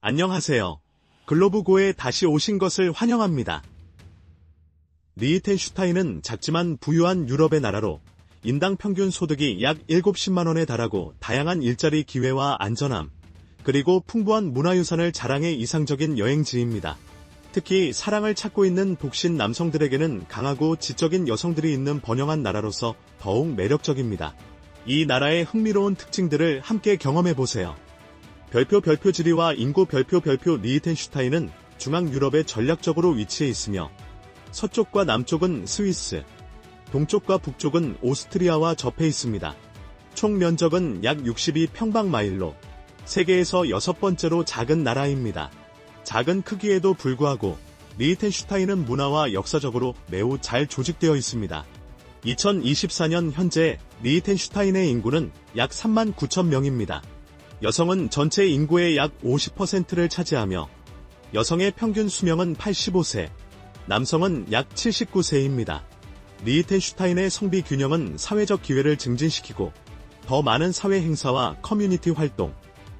안녕하세요. 글로브고에 다시 오신 것을 환영합니다. 리히텐슈타인은 작지만 부유한 유럽의 나라로 인당 평균 소득이 약 70만 원에 달하고 다양한 일자리 기회와 안전함, 그리고 풍부한 문화유산을 자랑해 이상적인 여행지입니다. 특히 사랑을 찾고 있는 독신 남성들에게는 강하고 지적인 여성들이 있는 번영한 나라로서 더욱 매력적입니다. 이 나라의 흥미로운 특징들을 함께 경험해보세요. 별표 지리와 인구 별표 리히텐슈타인은 중앙 유럽에 전략적으로 위치해 있으며 서쪽과 남쪽은 스위스, 동쪽과 북쪽은 오스트리아와 접해 있습니다. 총 면적은 약 62평방마일로 세계에서 6번째로 작은 나라입니다. 작은 크기에도 불구하고 리히텐슈타인은 문화와 역사적으로 매우 잘 조직되어 있습니다. 2024년 현재 리히텐슈타인의 인구는 약 3만 9천 명입니다. 여성은 전체 인구의 약 50%를 차지하며 여성의 평균 수명은 85세, 남성은 약 79세입니다. 리히텐슈타인의 성비 균형은 사회적 기회를 증진시키고 더 많은 사회 행사와 커뮤니티 활동,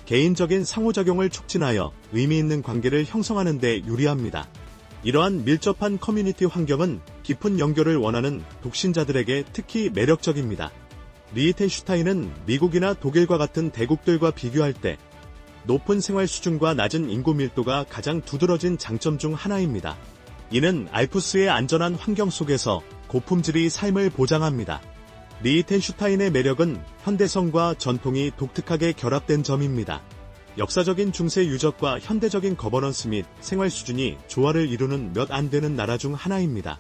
개인적인 상호작용을 촉진하여 의미 있는 관계를 형성하는 데 유리합니다. 이러한 밀접한 커뮤니티 환경은 깊은 연결을 원하는 독신자들에게 특히 매력적입니다. 리히텐슈타인은 미국이나 독일과 같은 대국들과 비교할 때 높은 생활 수준과 낮은 인구 밀도가 가장 두드러진 장점 중 하나입니다. 이는 알프스의 안전한 환경 속에서 고품질의 삶을 보장합니다. 리히텐슈타인의 매력은 현대성과 전통이 독특하게 결합된 점입니다. 역사적인 중세 유적과 현대적인 거버넌스 및 생활 수준이 조화를 이루는 몇 안 되는 나라 중 하나입니다.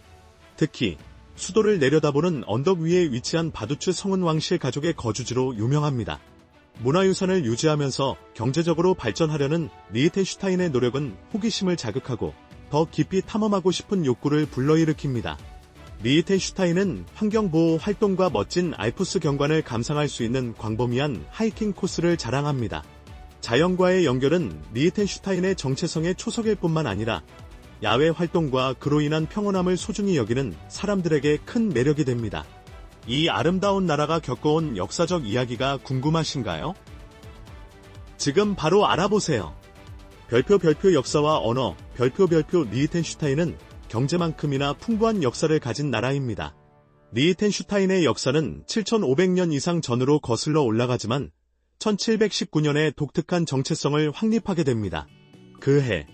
특히 수도를 내려다보는 언덕 위에 위치한 바두츠 성은 왕실 가족의 거주지로 유명합니다. 문화유산을 유지하면서 경제적으로 발전하려는 리히텐슈타인의 노력은 호기심을 자극하고 더 깊이 탐험하고 싶은 욕구를 불러일으킵니다. 리히텐슈타인은 환경보호 활동과 멋진 알프스 경관을 감상할 수 있는 광범위한 하이킹 코스를 자랑합니다. 자연과의 연결은 리히텐슈타인의 정체성의 초석일 뿐만 아니라 야외 활동과 그로 인한 평온함을 소중히 여기는 사람들에게 큰 매력이 됩니다. 이 아름다운 나라가 겪어온 역사적 이야기가 궁금하신가요? 지금 바로 알아보세요. 별표 역사와 언어 별표 리히텐슈타인은 경제만큼이나 풍부한 역사를 가진 나라입니다. 리히텐슈타인의 역사는 7,500년 이상 전으로 거슬러 올라가지만 1719년에 독특한 정체성을 확립하게 됩니다. 그 해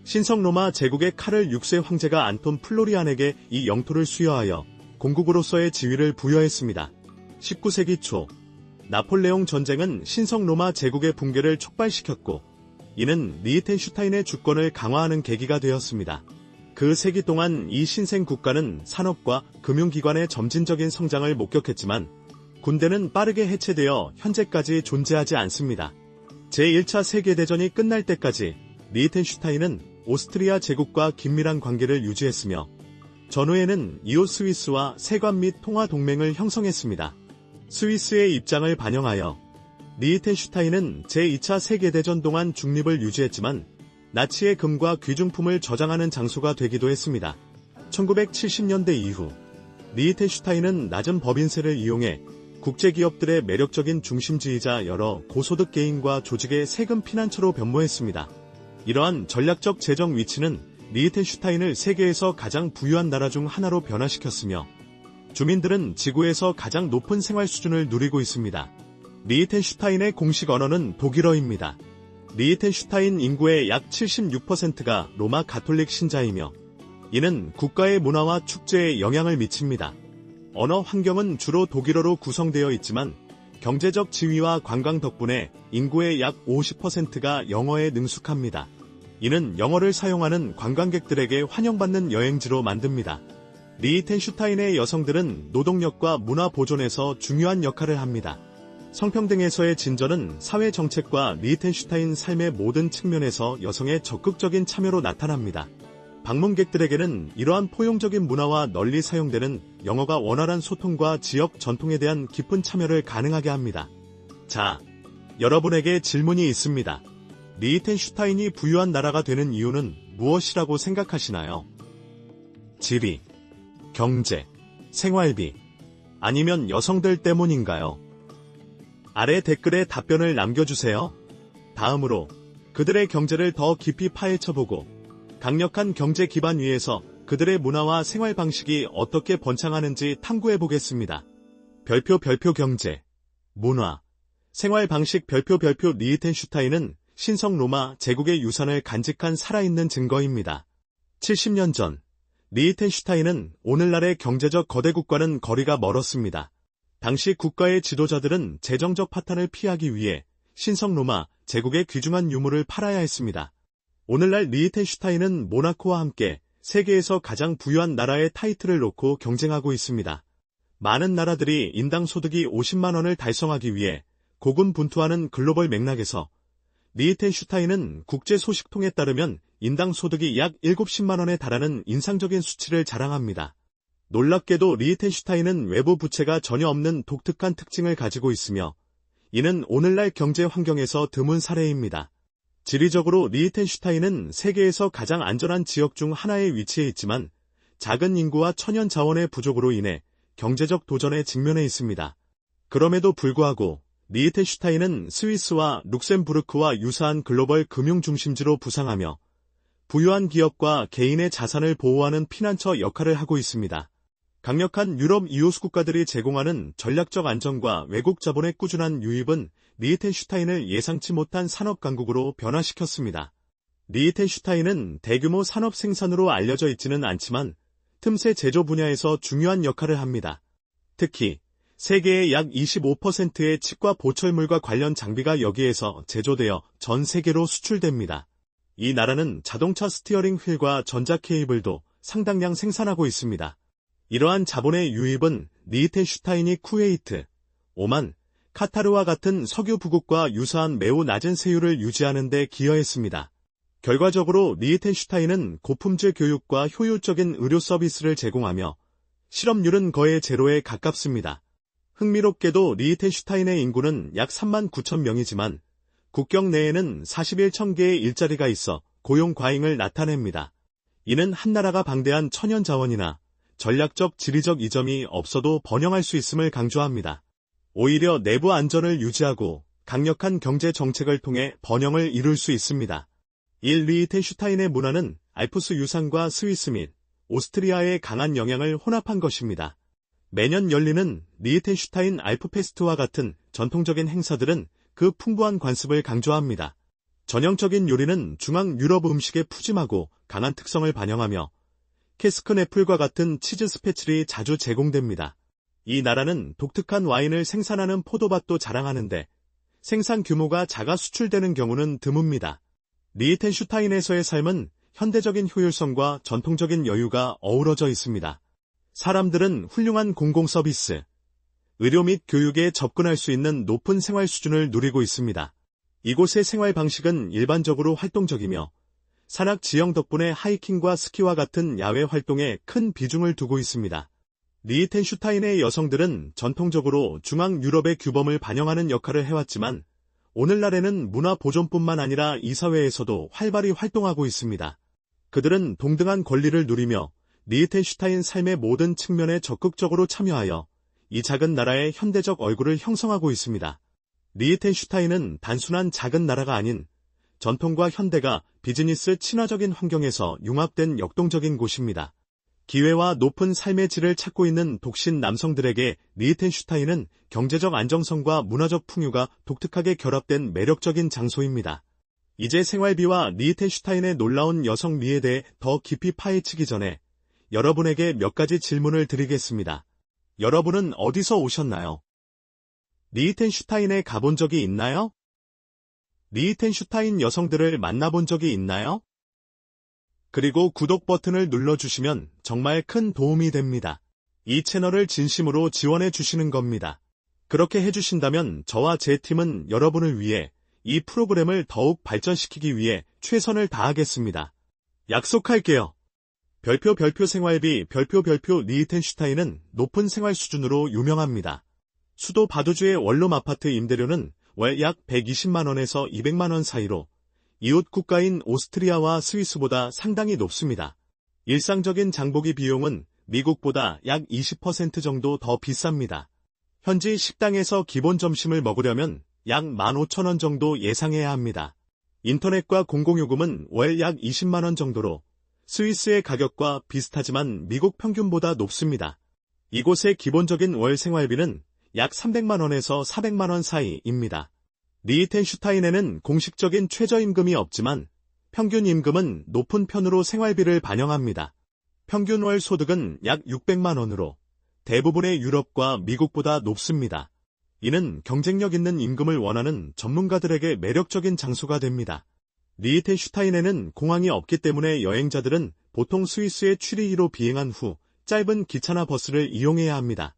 신성 로마 제국의 카를 6세 황제가 안톤 플로리안에게 이 영토를 수여하여 공국으로서의 지위를 부여했습니다. 19세기 초 나폴레옹 전쟁은 신성 로마 제국의 붕괴를 촉발시켰고 이는 리히텐슈타인의 주권을 강화하는 계기가 되었습니다. 그 세기 동안 이 신생 국가는 산업과 금융기관의 점진적인 성장을 목격했지만 군대는 빠르게 해체되어 현재까지 존재하지 않습니다. 제1차 세계대전이 끝날 때까지 리히텐슈타인은 오스트리아 제국과 긴밀한 관계를 유지했으며 전후에는 이웃 스위스와 세관 및 통화 동맹을 형성했습니다. 스위스의 입장을 반영하여 리히텐슈타인은 제2차 세계대전 동안 중립을 유지했지만 나치의 금과 귀중품을 저장하는 장소가 되기도 했습니다. 1970년대 이후 리히텐슈타인은 낮은 법인세를 이용해 국제기업들의 매력적인 중심지이자 여러 고소득 개인과 조직의 세금 피난처로 변모했습니다. 이러한 전략적 재정 위치는 리히텐슈타인을 세계에서 가장 부유한 나라 중 하나로 변화시켰으며 주민들은 지구에서 가장 높은 생활 수준을 누리고 있습니다. 리히텐슈타인의 공식 언어는 독일어입니다. 리히텐슈타인 인구의 약 76%가 로마 가톨릭 신자이며 이는 국가의 문화와 축제에 영향을 미칩니다. 언어 환경은 주로 독일어로 구성되어 있지만 경제적 지위와 관광 덕분에 인구의 약 50%가 영어에 능숙합니다. 이는 영어를 사용하는 관광객들에게 환영받는 여행지로 만듭니다. 리히텐슈타인의 여성들은 노동력과 문화 보존에서 중요한 역할을 합니다. 성평등에서의 진전은 사회 정책과 리히텐슈타인 삶의 모든 측면에서 여성의 적극적인 참여로 나타납니다. 방문객들에게는 이러한 포용적인 문화와 널리 사용되는 영어가 원활한 소통과 지역 전통에 대한 깊은 참여를 가능하게 합니다. 자, 여러분에게 질문이 있습니다. 리히텐슈타인이 부유한 나라가 되는 이유는 무엇이라고 생각하시나요? 지리, 경제, 생활비, 아니면 여성들 때문인가요? 아래 댓글에 답변을 남겨주세요. 다음으로 그들의 경제를 더 깊이 파헤쳐보고 강력한 경제 기반 위에서 그들의 문화와 생활 방식이 어떻게 번창하는지 탐구해보겠습니다. 별표 경제, 문화, 생활 방식 별표 리히텐슈타인은 신성 로마 제국의 유산을 간직한 살아있는 증거입니다. 70년 전, 리히텐슈타인은 오늘날의 경제적 거대국과는 거리가 멀었습니다. 당시 국가의 지도자들은 재정적 파탄을 피하기 위해 신성 로마 제국의 귀중한 유물을 팔아야 했습니다. 오늘날 리히텐슈타인은 모나코와 함께 세계에서 가장 부유한 나라의 타이틀을 놓고 경쟁하고 있습니다. 많은 나라들이 인당 소득이 50만 원을 달성하기 위해 고군분투하는 글로벌 맥락에서 리히텐슈타인은 국제 소식통에 따르면 인당 소득이 약 7,000만 원에 달하는 인상적인 수치를 자랑합니다. 놀랍게도 리히텐슈타인은 외부 부채가 전혀 없는 독특한 특징을 가지고 있으며 이는 오늘날 경제 환경에서 드문 사례입니다. 지리적으로 리히텐슈타인은 세계에서 가장 안전한 지역 중 하나에 위치해 있지만 작은 인구와 천연 자원의 부족으로 인해 경제적 도전에 직면해 있습니다. 그럼에도 불구하고 리히텐슈타인은 스위스와 룩셈부르크와 유사한 글로벌 금융 중심지로 부상하며 부유한 기업과 개인의 자산을 보호하는 피난처 역할을 하고 있습니다. 강력한 유럽 이호수 국가들이 제공하는 전략적 안정과 외국 자본의 꾸준한 유입은 리히텐슈타인을 예상치 못한 산업 강국으로 변화시켰습니다. 리히텐슈타인은 대규모 산업 생산으로 알려져 있지는 않지만 틈새 제조 분야에서 중요한 역할을 합니다. 특히 세계의 약 25%의 치과 보철물과 관련 장비가 여기에서 제조되어 전 세계로 수출됩니다. 이 나라는 자동차 스티어링 휠과 전자 케이블도 상당량 생산하고 있습니다. 이러한 자본의 유입은 리히텐슈타인이 쿠웨이트, 오만, 카타르와 같은 석유 부국과 유사한 매우 낮은 세율을 유지하는 데 기여했습니다. 결과적으로 리히텐슈타인은 고품질 교육과 효율적인 의료 서비스를 제공하며 실업률은 거의 제로에 가깝습니다. 흥미롭게도 리히텐슈타인의 인구는 약 3만 9천 명이지만 국경 내에는 41,000개의 일자리가 있어 고용 과잉을 나타냅니다. 이는 한 나라가 방대한 천연 자원이나 전략적 지리적 이점이 없어도 번영할 수 있음을 강조합니다. 오히려 내부 안전을 유지하고 강력한 경제 정책을 통해 번영을 이룰 수 있습니다. 리히텐슈타인의 문화는 알프스 유산과 스위스 및 오스트리아의 강한 영향을 혼합한 것입니다. 매년 열리는 리히텐슈타인 알프페스트와 같은 전통적인 행사들은 그 풍부한 관습을 강조합니다. 전형적인 요리는 중앙 유럽 음식의 푸짐하고 강한 특성을 반영하며 캐스크네플과 같은 치즈 스페칠이 자주 제공됩니다. 이 나라는 독특한 와인을 생산하는 포도밭도 자랑하는데 생산 규모가 작아 수출되는 경우는 드뭅니다. 리히텐슈타인에서의 삶은 현대적인 효율성과 전통적인 여유가 어우러져 있습니다. 사람들은 훌륭한 공공서비스, 의료 및 교육에 접근할 수 있는 높은 생활 수준을 누리고 있습니다. 이곳의 생활 방식은 일반적으로 활동적이며 산악 지형 덕분에 하이킹과 스키와 같은 야외 활동에 큰 비중을 두고 있습니다. 리히텐슈타인의 여성들은 전통적으로 중앙 유럽의 규범을 반영하는 역할을 해왔지만 오늘날에는 문화 보존뿐만 아니라 이사회에서도 활발히 활동하고 있습니다. 그들은 동등한 권리를 누리며 리히텐슈타인 삶의 모든 측면에 적극적으로 참여하여 이 작은 나라의 현대적 얼굴을 형성하고 있습니다. 리히텐슈타인은 단순한 작은 나라가 아닌 전통과 현대가 비즈니스 친화적인 환경에서 융합된 역동적인 곳입니다. 기회와 높은 삶의 질을 찾고 있는 독신 남성들에게 리히텐슈타인은 경제적 안정성과 문화적 풍요가 독특하게 결합된 매력적인 장소입니다. 이제 생활비와 리히텐슈타인의 놀라운 여성미에 대해 더 깊이 파헤치기 전에 여러분에게 몇 가지 질문을 드리겠습니다. 여러분은 어디서 오셨나요? 리히텐슈타인에 가본 적이 있나요? 리히텐슈타인 여성들을 만나본 적이 있나요? 그리고 구독 버튼을 눌러주시면 정말 큰 도움이 됩니다. 이 채널을 진심으로 지원해 주시는 겁니다. 그렇게 해주신다면 저와 제 팀은 여러분을 위해 이 프로그램을 더욱 발전시키기 위해 최선을 다하겠습니다. 약속할게요. 별표 생활비 별표 리히텐슈타인은 높은 생활 수준으로 유명합니다. 수도 바두주의 원룸 아파트 임대료는 월 약 120만 원에서 200만 원 사이로 이웃 국가인 오스트리아와 스위스보다 상당히 높습니다. 일상적인 장보기 비용은 미국보다 약 20% 정도 더 비쌉니다. 현지 식당에서 기본 점심을 먹으려면 약 15,000원 정도 예상해야 합니다. 인터넷과 공공요금은 월 약 20만 원 정도로 스위스의 가격과 비슷하지만 미국 평균보다 높습니다. 이곳의 기본적인 월 생활비는 약 300만 원에서 400만 원 사이입니다. 리히텐슈타인에는 공식적인 최저임금이 없지만 평균 임금은 높은 편으로 생활비를 반영합니다. 평균 월 소득은 약 600만 원으로 대부분의 유럽과 미국보다 높습니다. 이는 경쟁력 있는 임금을 원하는 전문가들에게 매력적인 장소가 됩니다. 리히텐슈타인에는 공항이 없기 때문에 여행자들은 보통 스위스의 취리히로 비행한 후 짧은 기차나 버스를 이용해야 합니다.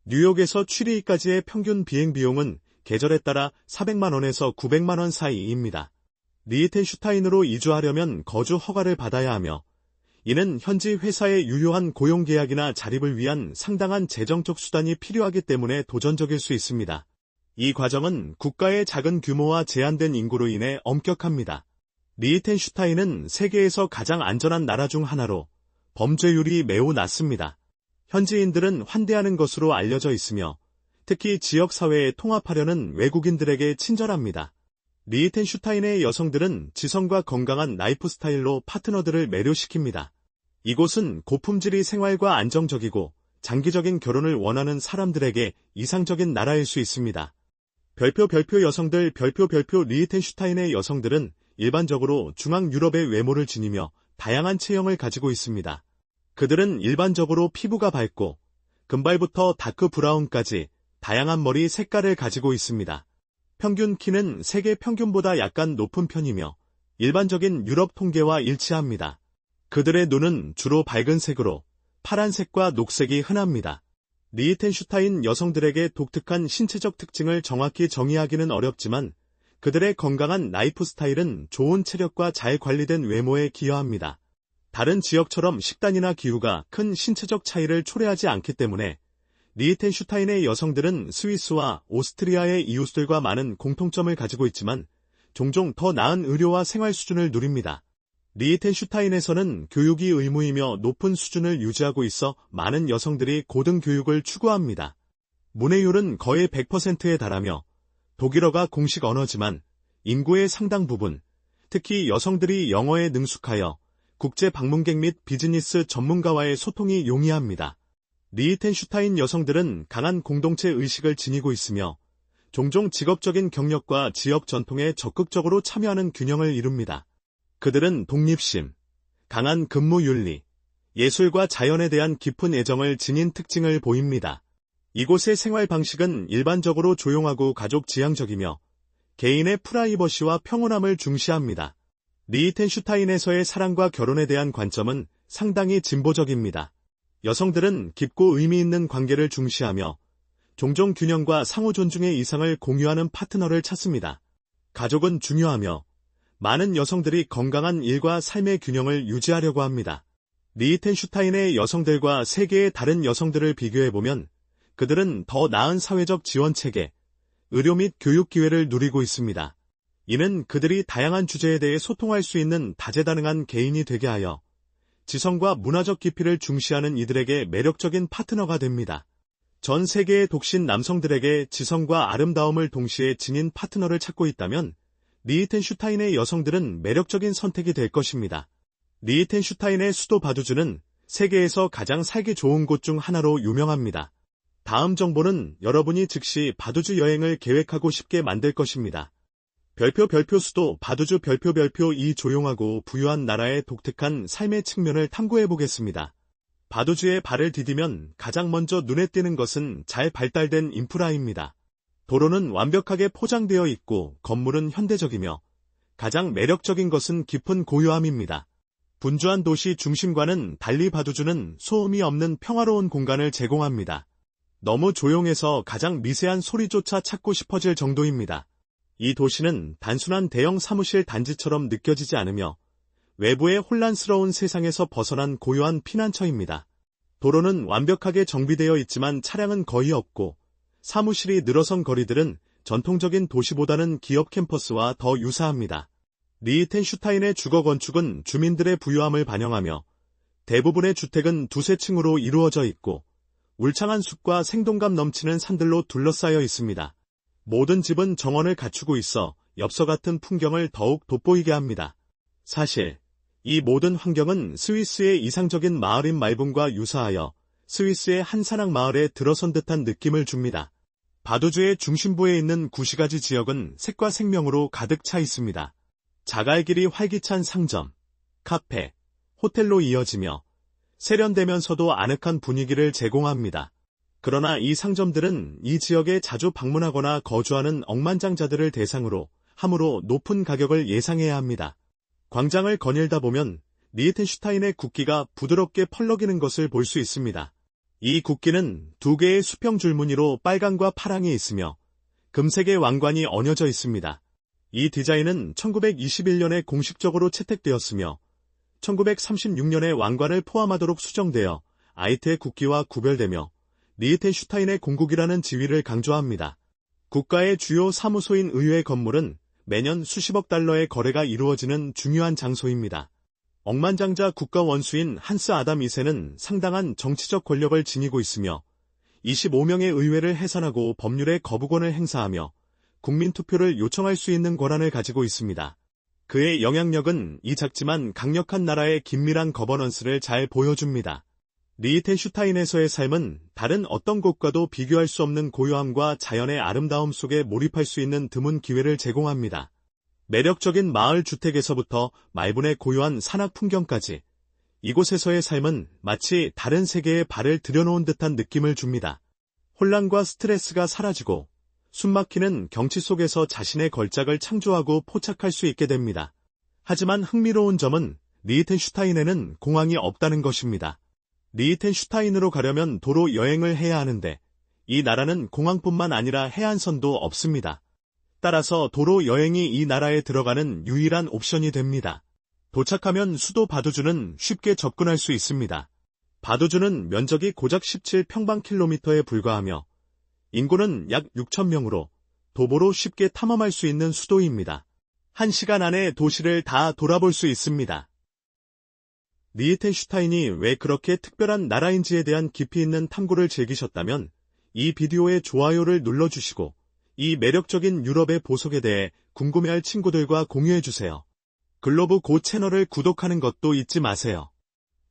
뉴욕에서 취리히까지의 평균 비행 비용은 계절에 따라 400만 원에서 900만 원 사이입니다. 리히텐슈타인으로 이주하려면 거주 허가를 받아야 하며 이는 현지 회사의 유효한 고용계약이나 자립을 위한 상당한 재정적 수단이 필요하기 때문에 도전적일 수 있습니다. 이 과정은 국가의 작은 규모와 제한된 인구로 인해 엄격합니다. 리히텐슈타인은 세계에서 가장 안전한 나라 중 하나로 범죄율이 매우 낮습니다. 현지인들은 환대하는 것으로 알려져 있으며 특히 지역사회에 통합하려는 외국인들에게 친절합니다. 리히텐슈타인의 여성들은 지성과 건강한 라이프 스타일로 파트너들을 매료시킵니다. 이곳은 고품질의 생활과 안정적이고 장기적인 결혼을 원하는 사람들에게 이상적인 나라일 수 있습니다. 별표 여성들 별표 리히텐슈타인의 여성들은 일반적으로 중앙 유럽의 외모를 지니며 다양한 체형을 가지고 있습니다. 그들은 일반적으로 피부가 밝고 금발부터 다크 브라운까지 다양한 머리 색깔을 가지고 있습니다. 평균 키는 세계 평균보다 약간 높은 편이며 일반적인 유럽 통계와 일치합니다. 그들의 눈은 주로 밝은 색으로 파란색과 녹색이 흔합니다. 리히텐슈타인 여성들에게 독특한 신체적 특징을 정확히 정의하기는 어렵지만 그들의 건강한 라이프 스타일은 좋은 체력과 잘 관리된 외모에 기여합니다. 다른 지역처럼 식단이나 기후가 큰 신체적 차이를 초래하지 않기 때문에 리히텐슈타인의 여성들은 스위스와 오스트리아의 이웃들과 많은 공통점을 가지고 있지만 종종 더 나은 의료와 생활 수준을 누립니다. 리히텐슈타인에서는 교육이 의무이며 높은 수준을 유지하고 있어 많은 여성들이 고등교육을 추구합니다. 문해율은 거의 100%에 달하며 독일어가 공식 언어지만 인구의 상당 부분, 특히 여성들이 영어에 능숙하여 국제 방문객 및 비즈니스 전문가와의 소통이 용이합니다. 리히텐슈타인 여성들은 강한 공동체 의식을 지니고 있으며 종종 직업적인 경력과 지역 전통에 적극적으로 참여하는 균형을 이룹니다. 그들은 독립심, 강한 근무윤리, 예술과 자연에 대한 깊은 애정을 지닌 특징을 보입니다. 이곳의 생활 방식은 일반적으로 조용하고 가족 지향적이며 개인의 프라이버시와 평온함을 중시합니다. 리히텐슈타인에서의 사랑과 결혼에 대한 관점은 상당히 진보적입니다. 여성들은 깊고 의미 있는 관계를 중시하며 종종 균형과 상호 존중의 이상을 공유하는 파트너를 찾습니다. 가족은 중요하며 많은 여성들이 건강한 일과 삶의 균형을 유지하려고 합니다. 리히텐슈타인의 여성들과 세계의 다른 여성들을 비교해보면 그들은 더 나은 사회적 지원 체계, 의료 및 교육 기회를 누리고 있습니다. 이는 그들이 다양한 주제에 대해 소통할 수 있는 다재다능한 개인이 되게 하여 지성과 문화적 깊이를 중시하는 이들에게 매력적인 파트너가 됩니다. 전 세계의 독신 남성들에게 지성과 아름다움을 동시에 지닌 파트너를 찾고 있다면 리히텐슈타인의 여성들은 매력적인 선택이 될 것입니다. 리히텐슈타인의 수도 바두주는 세계에서 가장 살기 좋은 곳 중 하나로 유명합니다. 다음 정보는 여러분이 즉시 바두주 여행을 계획하고 싶게 만들 것입니다. 별표 수도 바두주 별표 이 조용하고 부유한 나라의 독특한 삶의 측면을 탐구해 보겠습니다. 바두주에 발을 디디면 가장 먼저 눈에 띄는 것은 잘 발달된 인프라입니다. 도로는 완벽하게 포장되어 있고 건물은 현대적이며 가장 매력적인 것은 깊은 고요함입니다. 분주한 도시 중심과는 달리 바두주는 소음이 없는 평화로운 공간을 제공합니다. 너무 조용해서 가장 미세한 소리조차 찾고 싶어질 정도입니다. 이 도시는 단순한 대형 사무실 단지처럼 느껴지지 않으며 외부의 혼란스러운 세상에서 벗어난 고요한 피난처입니다. 도로는 완벽하게 정비되어 있지만 차량은 거의 없고 사무실이 늘어선 거리들은 전통적인 도시보다는 기업 캠퍼스와 더 유사합니다. 리히텐슈타인의 주거 건축은 주민들의 부유함을 반영하며 대부분의 주택은 두세 층으로 이루어져 있고 울창한 숲과 생동감 넘치는 산들로 둘러싸여 있습니다. 모든 집은 정원을 갖추고 있어 엽서 같은 풍경을 더욱 돋보이게 합니다. 사실 이 모든 환경은 스위스의 이상적인 마을인 말분과 유사하여 스위스의 한 산악 마을에 들어선 듯한 느낌을 줍니다. 바두주의 중심부에 있는 구시가지 지역은 색과 생명으로 가득 차 있습니다. 자갈길이 활기찬 상점, 카페, 호텔로 이어지며 세련되면서도 아늑한 분위기를 제공합니다. 그러나 이 상점들은 이 지역에 자주 방문하거나 거주하는 억만장자들을 대상으로 함으로 높은 가격을 예상해야 합니다. 광장을 거닐다 보면 리히텐슈타인의 국기가 부드럽게 펄럭이는 것을 볼 수 있습니다. 이 국기는 두 개의 수평 줄무늬로 빨강과 파랑이 있으며 금색의 왕관이 얹어져 있습니다. 이 디자인은 1921년에 공식적으로 채택되었으며 1936년에 왕관을 포함하도록 수정되어 아이트의 국기와 구별되며 리히텐슈타인의 공국이라는 지위를 강조합니다. 국가의 주요 사무소인 의회 건물은 매년 수십억 달러의 거래가 이루어지는 중요한 장소입니다. 억만장자 국가 원수인 한스 아담 2세는 상당한 정치적 권력을 지니고 있으며 25명의 의회를 해산하고 법률의 거부권을 행사하며 국민투표를 요청할 수 있는 권한을 가지고 있습니다. 그의 영향력은 이 작지만 강력한 나라의 긴밀한 거버넌스를 잘 보여줍니다. 리히텐슈타인에서의 삶은 다른 어떤 곳과도 비교할 수 없는 고요함과 자연의 아름다움 속에 몰입할 수 있는 드문 기회를 제공합니다. 매력적인 마을 주택에서부터 말분의 고요한 산악 풍경까지 이곳에서의 삶은 마치 다른 세계에 발을 들여놓은 듯한 느낌을 줍니다. 혼란과 스트레스가 사라지고 숨막히는 경치 속에서 자신의 걸작을 창조하고 포착할 수 있게 됩니다. 하지만 흥미로운 점은 리히텐슈타인에는 공항이 없다는 것입니다. 리히텐슈타인으로 가려면 도로 여행을 해야 하는데 이 나라는 공항뿐만 아니라 해안선도 없습니다. 따라서 도로 여행이 이 나라에 들어가는 유일한 옵션이 됩니다. 도착하면 수도 바두주는 쉽게 접근할 수 있습니다. 바두주는 면적이 고작 17평방킬로미터에 불과하며 인구는 약 6,000명으로 도보로 쉽게 탐험할 수 있는 수도입니다. 1시간 안에 도시를 다 돌아볼 수 있습니다. 리히텐슈타인이 왜 그렇게 특별한 나라인지에 대한 깊이 있는 탐구를 즐기셨다면 이 비디오에 좋아요를 눌러주시고 이 매력적인 유럽의 보석에 대해 궁금해할 친구들과 공유해주세요. 글로브 고 채널을 구독하는 것도 잊지 마세요.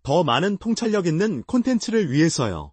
더 많은 통찰력 있는 콘텐츠를 위해서요.